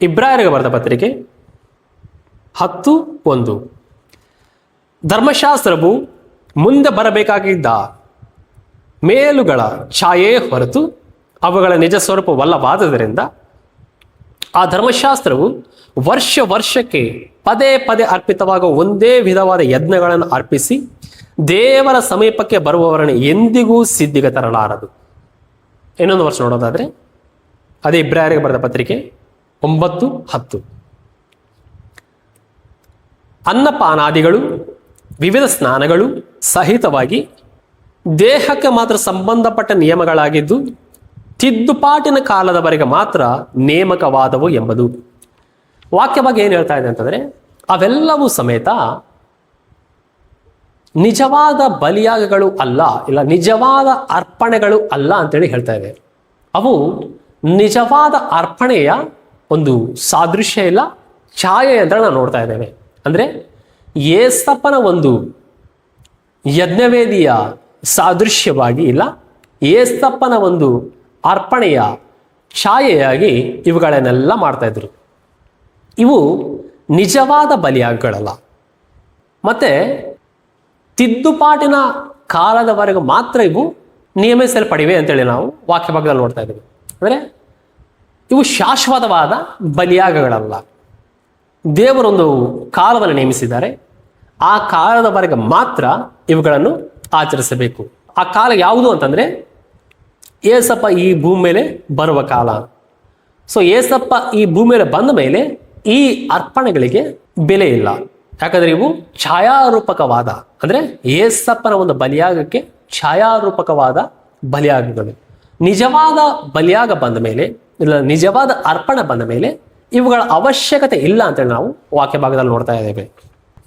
ಇಬ್ರಾಯರಿಗೆ ಬರೆದ ಪತ್ರಿಕೆ 10:1. ಧರ್ಮಶಾಸ್ತ್ರವು ಮುಂದೆ ಬರಬೇಕಾಗಿದ್ದ ಮೇಲುಗಳ ಛಾಯೆ ಹೊರತು ಅವುಗಳ ನಿಜ ಸ್ವರೂಪವಲ್ಲವಾದುದರಿಂದ ಆ ಧರ್ಮಶಾಸ್ತ್ರವು ವರ್ಷಕ್ಕೆ ಪದೇ ಪದೇ ಅರ್ಪಿತವಾಗುವ ಒಂದೇ ವಿಧವಾದ ಯಜ್ಞಗಳನ್ನು ಅರ್ಪಿಸಿ ದೇವರ ಸಮೀಪಕ್ಕೆ ಬರುವವರನ್ನು ಎಂದಿಗೂ ಸಿದ್ಧಿಗೆ ತರಲಾರದು. ಇನ್ನೊಂದು ವರ್ಷ ನೋಡೋದಾದ್ರೆ ಅದೇ ಇಬ್ರಾಯರಿಗೆ ಬರೆದ ಪತ್ರಿಕೆ 9:10. ಅನ್ನಪಾನಾದಿಗಳು ವಿವಿಧ ಸ್ನಾನಗಳು ಸಹಿತವಾಗಿ ದೇಹಕ್ಕೆ ಮಾತ್ರ ಸಂಬಂಧಪಟ್ಟ ನಿಯಮಗಳಾಗಿದ್ದು ತಿದ್ದುಪಾಟಿನ ಕಾಲದವರೆಗೆ ಮಾತ್ರ ನೇಮಕವಾದವು ಎಂಬುದು. ವಾಕ್ಯವಾಗಿ ಏನು ಹೇಳ್ತಾ ಇದೆ ಅಂತಂದರೆ, ಅವೆಲ್ಲವೂ ಸಮೇತ ನಿಜವಾದ ಬಲಿಯಾಗಗಳು ಅಲ್ಲ, ಇಲ್ಲ ನಿಜವಾದ ಅರ್ಪಣೆಗಳು ಅಲ್ಲ ಅಂತೇಳಿ ಹೇಳ್ತಾ ಇದೆ. ಅವು ನಿಜವಾದ ಅರ್ಪಣೆಯ ಒಂದು ಸಾದೃಶ್ಯ ಇಲ್ಲ, ಛಾಯೆ ಅಂತ ನಾವು ನೋಡ್ತಾ ಇದ್ದೇವೆ. ಅಂದರೆ ಏಸಪ್ಪನ ಒಂದು ಯಜ್ಞವೇದಿಯ ಸಾದೃಶ್ಯವಾಗಿ ಇಲ್ಲ, ಏಸಪ್ಪನ ಒಂದು ಅರ್ಪಣೆಯ ಛಾಯೆಯಾಗಿ ಇವುಗಳನ್ನೆಲ್ಲ ಮಾಡ್ತಾ ಇದ್ರು. ಇವು ನಿಜವಾದ ಬಲಿಯಾಗಗಳಲ್ಲ. ಮತ್ತೆ ತಿದ್ದುಪಾಟಿನ ಕಾಲದವರೆಗೂ ಮಾತ್ರ ಇವು ನಿಯಮಿಸಲ್ಪಡಿವೆ ಅಂತೇಳಿ ನಾವು ವಾಕ್ಯ ಭಾಗದಲ್ಲಿ ನೋಡ್ತಾ ಇದ್ದೀವಿ. ಅಂದರೆ ಇವು ಶಾಶ್ವತವಾದ ಬಲಿಯಾಗಗಳಲ್ಲ. ದೇವರೊಂದು ಕಾಲವನ್ನು ನೇಮಿಸಿದ್ದಾರೆ, ಆ ಕಾಲದವರೆಗೆ ಮಾತ್ರ ಇವುಗಳನ್ನು ಆಚರಿಸಬೇಕು. ಆ ಕಾಲ ಯಾವುದು ಅಂತಂದರೆ ಏಸಪ್ಪ ಈ ಭೂಮಿ ಮೇಲೆ ಬರುವ ಕಾಲ. ಸೊ ಏಸಪ್ಪ ಈ ಭೂಮಿ ಮೇಲೆ ಬಂದ ಮೇಲೆ ಈ ಅರ್ಪಣೆಗಳಿಗೆ ಬೆಲೆ ಇಲ್ಲ. ಯಾಕಂದರೆ ಇವು ಛಾಯಾರೂಪಕವಾದ, ಅಂದರೆ ಏಸಪ್ಪನ ಒಂದು ಬಲಿಯಾಗಕ್ಕೆ ಛಾಯಾರೂಪಕವಾದ ಬಲಿಯಾಗಗಳು. ನಿಜವಾದ ಬಲಿಯಾಗ ಬಂದ ಮೇಲೆ, ಇಲ್ಲ ನಿಜವಾದ ಅರ್ಪಣೆ ಬಂದ ಮೇಲೆ ಇವುಗಳ ಅವಶ್ಯಕತೆ ಇಲ್ಲ ಅಂತೇಳಿ ನಾವು ವಾಕ್ಯ ಭಾಗದಲ್ಲಿ ನೋಡ್ತಾ ಇದ್ದೇವೆ.